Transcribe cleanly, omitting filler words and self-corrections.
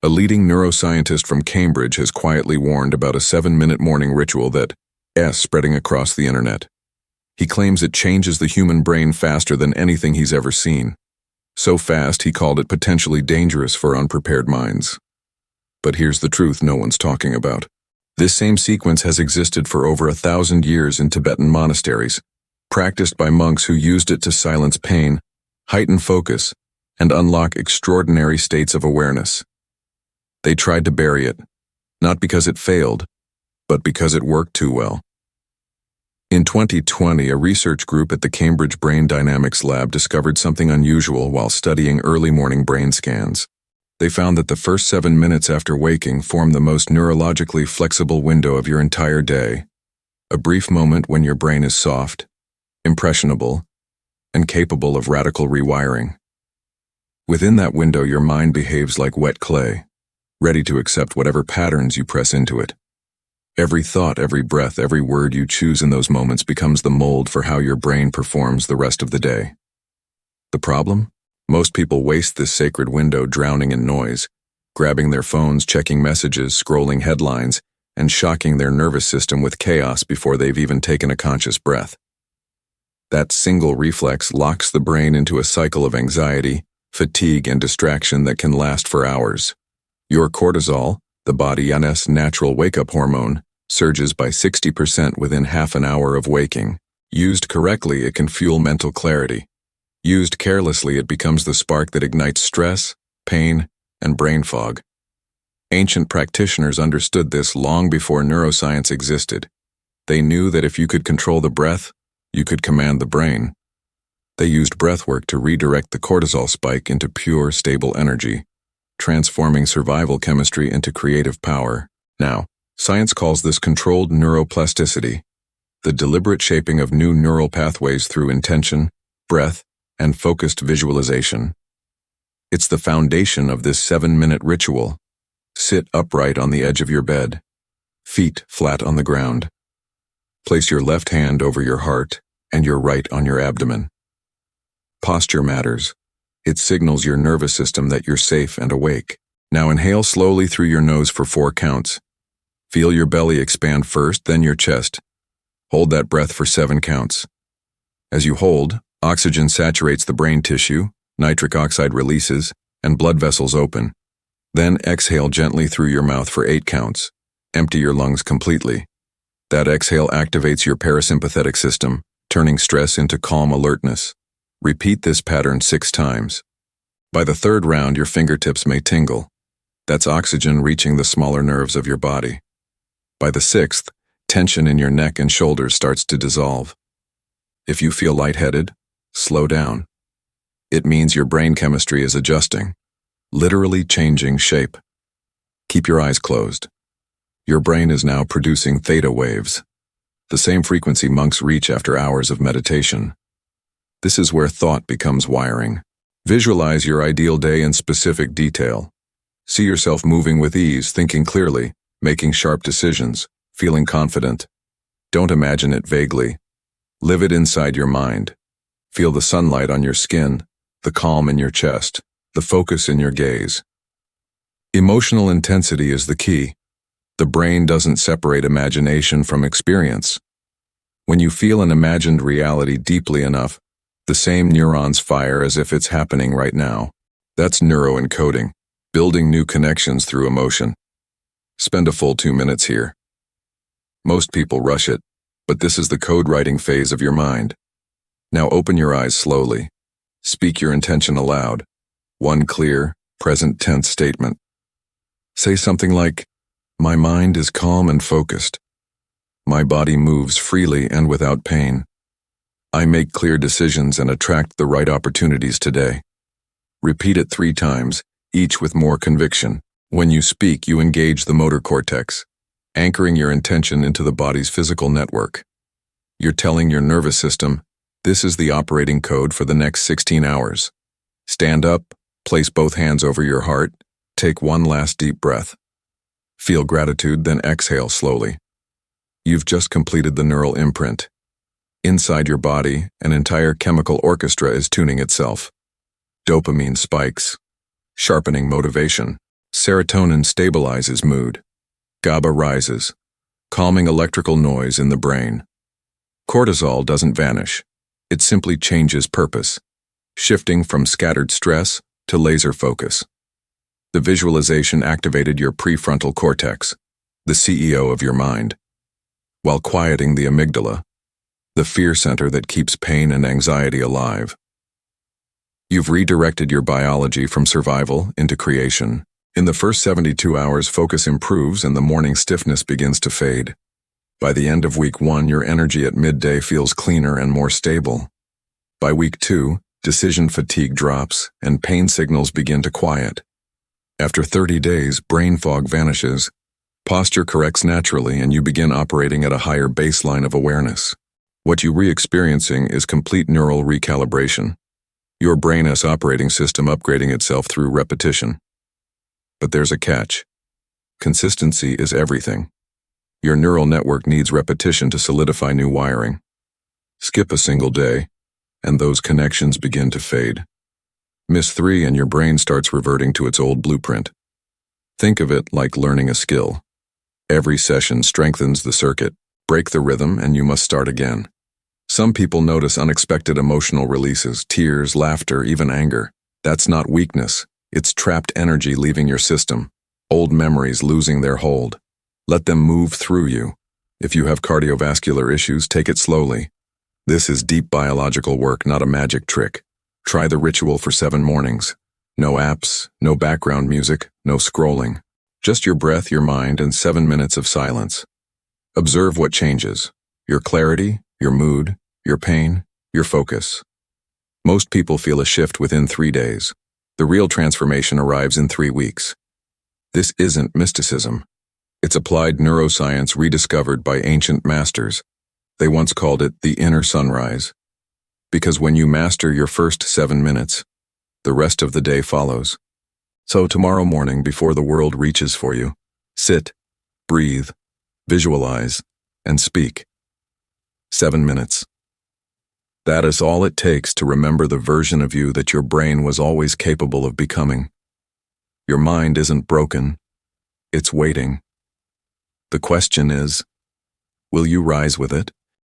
A leading neuroscientist from Cambridge has quietly warned about a 7-minute morning ritual that's spreading across the internet. He claims it changes the human brain faster than anything he's ever seen. So fast, he called it potentially dangerous for unprepared minds. But here's the truth no one's talking about. This same sequence has existed for over 1,000 years in Tibetan monasteries, practiced by monks who used it to silence pain, heighten focus, and unlock extraordinary states of awareness. They tried to bury it, not because it failed, but because it worked too well. In 2020, a research group at the Cambridge Brain Dynamics Lab discovered something unusual while studying early morning brain scans. They found that the first 7 minutes after waking form the most neurologically flexible window of your entire day, a brief moment when your brain is soft, impressionable, and capable of radical rewiring. Within that window, your mind behaves like wet clay, ready to accept whatever patterns you press into it. Every thought, every breath, every word you choose in those moments becomes the mold for how your brain performs the rest of the day. The problem? Most people waste this sacred window drowning in noise, grabbing their phones, checking messages, scrolling headlines, and shocking their nervous system with chaos before they've even taken a conscious breath. That single reflex locks the brain into a cycle of anxiety, fatigue, and distraction that can last for hours. Your cortisol, the body's natural wake-up hormone, surges by 60% within half an hour of waking. Used correctly, it can fuel mental clarity. Used carelessly, it becomes the spark that ignites stress, pain, and brain fog. Ancient practitioners understood this long before neuroscience existed. They knew that if you could control the breath, you could command the brain. They used breathwork to redirect the cortisol spike into pure, stable energy, transforming survival chemistry into creative power. Now, science calls this controlled neuroplasticity, the deliberate shaping of new neural pathways through intention, breath, and focused visualization. It's the foundation of this 7-minute ritual. Sit upright on the edge of your bed, feet flat on the ground. Place your left hand over your heart and your right on your abdomen. Posture matters. It signals your nervous system that you're safe and awake. Now inhale slowly through your nose for 4 counts. Feel your belly expand first, then your chest. Hold that breath for 7 counts. As you hold, oxygen saturates the brain tissue, nitric oxide releases, and blood vessels open. Then exhale gently through your mouth for 8 counts. Empty your lungs completely. That exhale activates your parasympathetic system, turning stress into calm alertness. Repeat this pattern 6 times. By the 3rd round, your fingertips may tingle. That's oxygen reaching the smaller nerves of your body. By the 6th, tension in your neck and shoulders starts to dissolve. If you feel lightheaded, slow down. It means your brain chemistry is adjusting, literally changing shape. Keep your eyes closed. Your brain is now producing theta waves, the same frequency monks reach after hours of meditation. This is where thought becomes wiring. Visualize your ideal day in specific detail. See yourself moving with ease, thinking clearly, making sharp decisions, feeling confident. Don't imagine it vaguely. Live it inside your mind. Feel the sunlight on your skin, the calm in your chest, the focus in your gaze. Emotional intensity is the key. The brain doesn't separate imagination from experience. When you feel an imagined reality deeply enough, the same neurons fire as if it's happening right now. That's neuroencoding, building new connections through emotion. Spend a full 2 minutes here. Most people rush it, but this is the code writing phase of your mind. Now open your eyes slowly. Speak your intention aloud. One clear, present tense statement. Say something like, "My mind is calm and focused. My body moves freely and without pain. I make clear decisions and attract the right opportunities today." Repeat it 3 times, each with more conviction. When you speak, you engage the motor cortex, anchoring your intention into the body's physical network. You're telling your nervous system, this is the operating code for the next 16 hours. Stand up, place both hands over your heart, take 1 last deep breath. Feel gratitude, then exhale slowly. You've just completed the neural imprint. Inside your body, an entire chemical orchestra is tuning itself. Dopamine spikes, sharpening motivation. Serotonin stabilizes mood. GABA rises, calming electrical noise in the brain. Cortisol doesn't vanish. It simply changes purpose, shifting from scattered stress to laser focus. The visualization activated your prefrontal cortex, the CEO of your mind, while quieting the amygdala, the fear center that keeps pain and anxiety alive. You've redirected your biology from survival into creation. In the first 72 hours, focus improves and the morning stiffness begins to fade. By the end of week 1, your energy at midday feels cleaner and more stable. By week 2, decision fatigue drops and pain signals begin to quiet. After 30 days, brain fog vanishes, posture corrects naturally, and you begin operating at a higher baseline of awareness. What you're re-experiencing is complete neural recalibration. Your brain's operating system upgrading itself through repetition. But there's a catch. Consistency is everything. Your neural network needs repetition to solidify new wiring. Skip a single day, and those connections begin to fade. Miss 3 and your brain starts reverting to its old blueprint. Think of it like learning a skill. Every session strengthens the circuit. Break the rhythm and you must start again. Some people notice unexpected emotional releases, tears, laughter, even anger. That's not weakness. It's trapped energy leaving your system, old memories losing their hold. Let them move through you. If you have cardiovascular issues, take it slowly. This is deep biological work, not a magic trick. Try the ritual for 7 mornings. No apps, no background music, no scrolling. Just your breath, your mind, and 7 minutes of silence. Observe what changes. Your clarity, your mood, your pain, your focus. Most people feel a shift within 3 days. The real transformation arrives in 3 weeks. This isn't mysticism. It's applied neuroscience rediscovered by ancient masters. They once called it the inner sunrise. Because when you master your first 7 minutes, the rest of the day follows. So tomorrow morning, before the world reaches for you, sit, breathe, visualize, and speak. 7 minutes. That is all it takes to remember the version of you that your brain was always capable of becoming. Your mind isn't broken. It's waiting. The question is, will you rise with it?